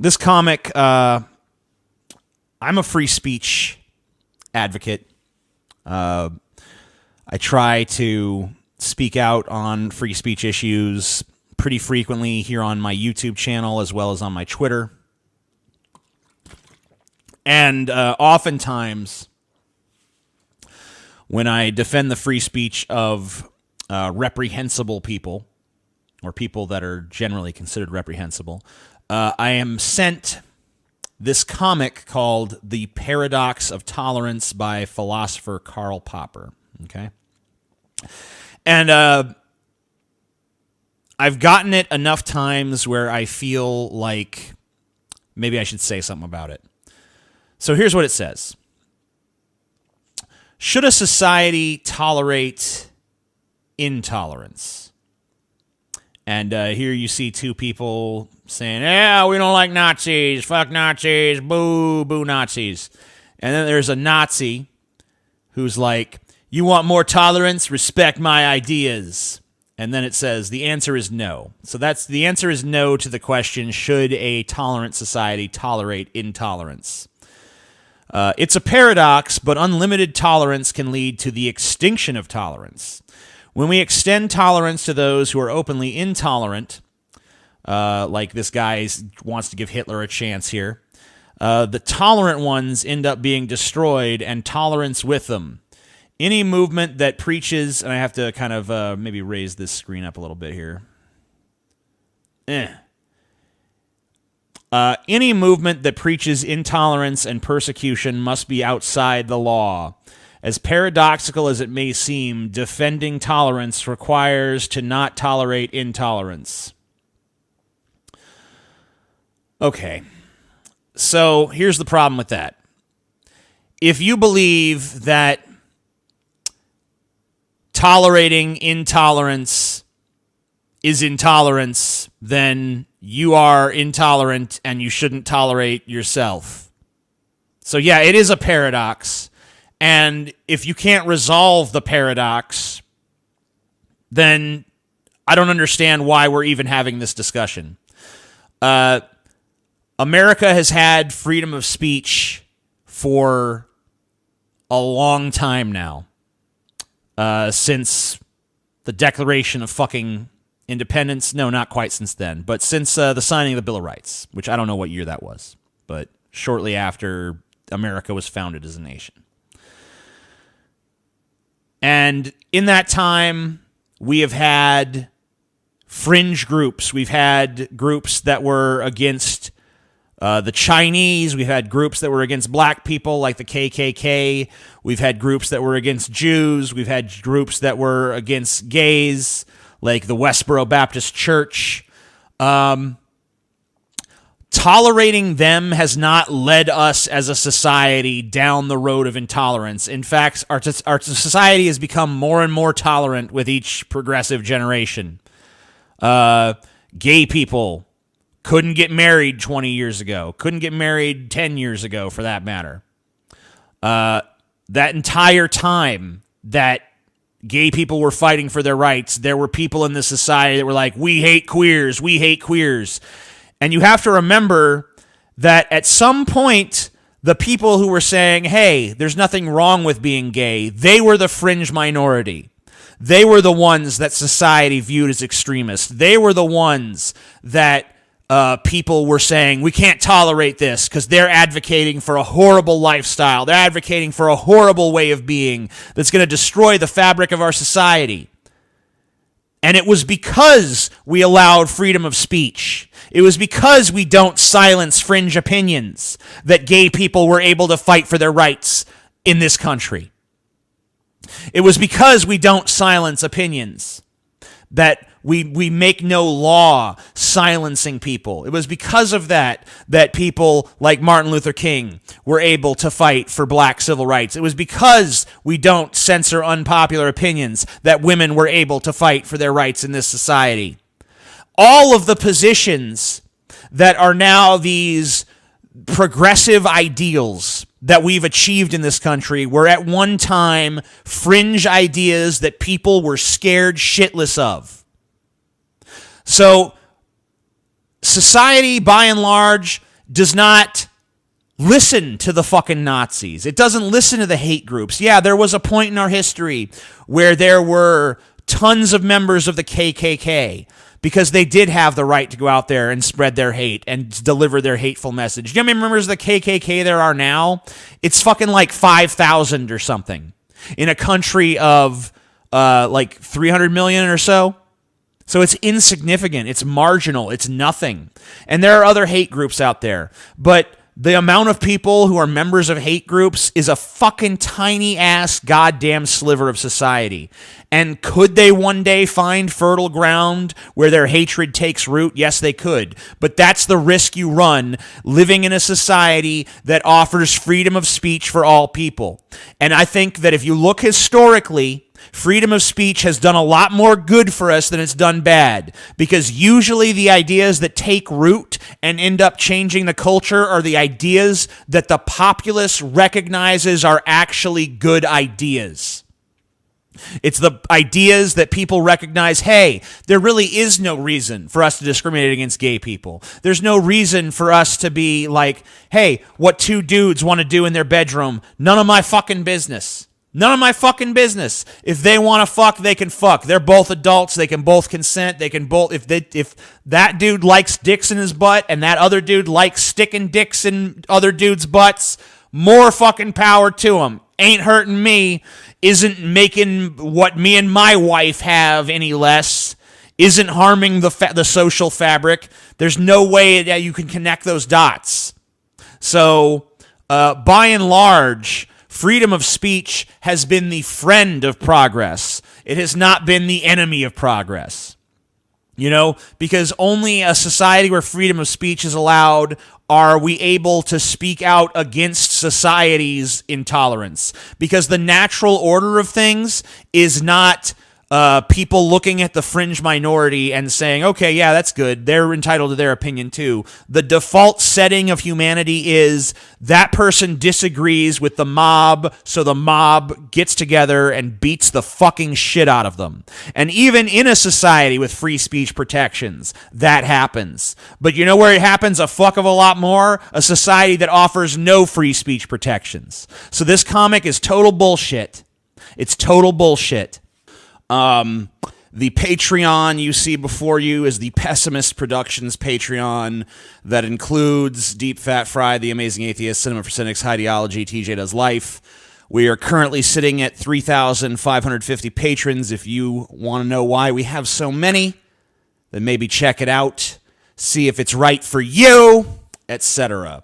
this comic, I'm a free speech advocate. I try to speak out on free speech issues pretty frequently here on my YouTube channel as well as on my Twitter. And oftentimes, when I defend the free speech of reprehensible people, or people that are generally considered reprehensible, I am sent this comic called The Paradox of Tolerance by philosopher Karl Popper. Okay? And I've gotten it enough times where I feel like maybe I should say something about it. So here's what it says. Should a society tolerate intolerance? And here you see two people saying, yeah, we don't like Nazis, fuck Nazis, boo, boo Nazis. And then there's a Nazi who's like, you want more tolerance? Respect my ideas. And then it says, the answer is no. So the answer is no to the question, should a tolerant society tolerate intolerance? It's a paradox, but unlimited tolerance can lead to the extinction of tolerance. When we extend tolerance to those who are openly intolerant, like this guy wants to give Hitler a chance here, the tolerant ones end up being destroyed and tolerance with them. Any movement that preaches, and I have to kind of maybe raise this screen up a little bit here. Any movement that preaches intolerance and persecution must be outside the law. As paradoxical as it may seem, defending tolerance requires to not tolerate intolerance. Okay, so here's the problem with that. If you believe that tolerating intolerance is intolerance, then you are intolerant and you shouldn't tolerate yourself. So yeah, it is a paradox. And if you can't resolve the paradox, then I don't understand why we're even having this discussion. America has had freedom of speech for a long time now. Since the Declaration of fucking Independence. No, not quite since then, but since the signing of the Bill of Rights, which I don't know what year that was, but shortly after America was founded as a nation. And in that time, we have had fringe groups. We've had groups that were against the Chinese. We've had groups that were against black people, like the KKK. We've had groups that were against Jews. We've had groups that were against gays, like the Westboro Baptist Church. Tolerating them has not led us as a society down the road of intolerance. In fact, our society has become more and more tolerant with each progressive generation. Gay people couldn't get married 20 years ago, couldn't get married 10 years ago for that matter. That entire time that gay people were fighting for their rights, there were people in this society that were like, we hate queers, we hate queers. And you have to remember that at some point, the people who were saying, hey, there's nothing wrong with being gay, they were the fringe minority. They were the ones that society viewed as extremists. They were the ones that people were saying, we can't tolerate this because they're advocating for a horrible lifestyle. They're advocating for a horrible way of being that's going to destroy the fabric of our society. And it was because we allowed freedom of speech. It was because we don't silence fringe opinions that gay people were able to fight for their rights in this country. It was because we don't silence opinions that we make no law silencing people. It was because of that people like Martin Luther King were able to fight for black civil rights. It was because we don't censor unpopular opinions that women were able to fight for their rights in this society. All of the positions that are now these progressive ideals that we've achieved in this country were at one time fringe ideas that people were scared shitless of. So society, by and large, does not listen to the fucking Nazis. It doesn't listen to the hate groups. Yeah, there was a point in our history where there were tons of members of the KKK because they did have the right to go out there and spread their hate and deliver their hateful message. Do you know how many members of the KKK there are now? It's fucking like 5,000 or something in a country of like 300 million or so. So it's insignificant. It's marginal. It's nothing. And there are other hate groups out there. But the amount of people who are members of hate groups is a fucking tiny ass goddamn sliver of society. And could they one day find fertile ground where their hatred takes root? Yes, they could. But that's the risk you run living in a society that offers freedom of speech for all people. And I think that if you look historically, freedom of speech has done a lot more good for us than it's done bad, because usually the ideas that take root and end up changing the culture are the ideas that the populace recognizes are actually good ideas. It's the ideas that people recognize, hey, there really is no reason for us to discriminate against gay people. There's no reason for us to be like, hey, what two dudes want to do in their bedroom, none of my fucking business. None of my fucking business. If they want to fuck, they can fuck. They're both adults. They can both consent. They can both. If that dude likes dicks in his butt and that other dude likes sticking dicks in other dudes' butts, more fucking power to them. Ain't hurting me. Isn't making what me and my wife have any less. Isn't harming the social fabric. There's no way that you can connect those dots. So, by and large, freedom of speech has been the friend of progress. It has not been the enemy of progress. You know, because only a society where freedom of speech is allowed are we able to speak out against society's intolerance. Because the natural order of things is not people looking at the fringe minority and saying, okay, yeah, that's good. They're entitled to their opinion too. The default setting of humanity is that person disagrees with the mob, so the mob gets together and beats the fucking shit out of them. And even in a society with free speech protections, that happens. But you know where it happens a fuck of a lot more? A society that offers no free speech protections. So this comic is total bullshit. It's total bullshit. The Patreon you see before you is the Pessimist Productions Patreon that includes Deep Fat Fry, The Amazing Atheist, Cinema for Cynics, Ideology, TJ Does Life. We are currently sitting at 3,550 patrons. If you want to know why we have so many, then maybe check it out, see if it's right for you, etc.